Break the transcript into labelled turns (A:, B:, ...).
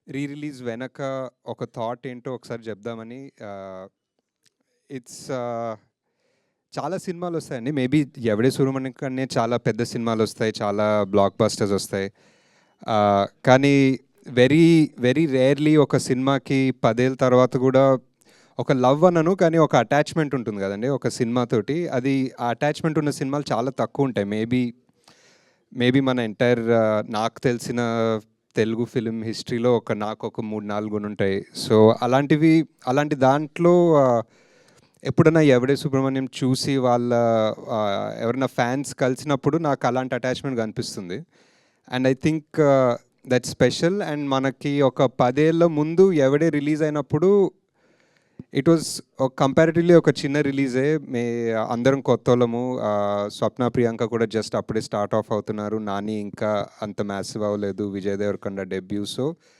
A: Re release వెనక ఒక thought ఏంటో ఒకసారి చెప్దామని ఇట్స్ చాలా సినిమాలొస్తాయండి. మేబీ 'ఎవడే సూర్యమణి' కనే చాలా పెద్ద సినిమాలొస్తాయి. చాలా బ్లాక్ బస్టర్స్ ఒస్తాయి. కానీ వెరీ, వెరీ రేర్‌లీ ఒక సినిమాకి 10 ఏళ్ల తర్వాత గూడా ఒక లవ్ అనను, కానీ ఒక అటాచ్‌మెంట్ ఉంటుంది గదండీ! ఒక సినిమాతోటి. అది ఆ అటాచ్‌మెంట్ ఉన్న సినిమాలు చాలా తక్కువుంటాయి. మేబీ, మేబీ మన ఎంటైర్ నాకు తెలిసిన తెలుగు ఫిల్మ్ హిస్టరీలో నాకొక 3, 4 ఉండుంటాయి. సో, అలాంటి దాంట్లో ఎప్పుడన్నా 'ఎవడే సుబ్రహ్మణ్యం' చూసి వాళ్ళ ఎవరైనా ఫ్యాన్స్ కలిసినప్పుడు నాకు అలాంటి అటాచ్‌మెంట్ కనిపిస్తుంది. And I think that's special. And మనకి ఒక 10 ఏళ్ల ముందు 'ఎవడే' రిలీజ్ అయినప్పుడు ఇట్ వాస్ కంపారిటివ్‌లీ ఒక చిన్న రిలీజే. అందరం కొత్తోళ్ళము. స్వప్న, ప్రియాంక కూడా జస్ట్ అప్పుడే స్టార్ట్ ఆఫ్ అవుతున్నారు. నాని ఇంకా అంత మ్యాసివ్ అవ్వలేదు. విజయ్ దేవరకొండ డెబ్యూ. సో,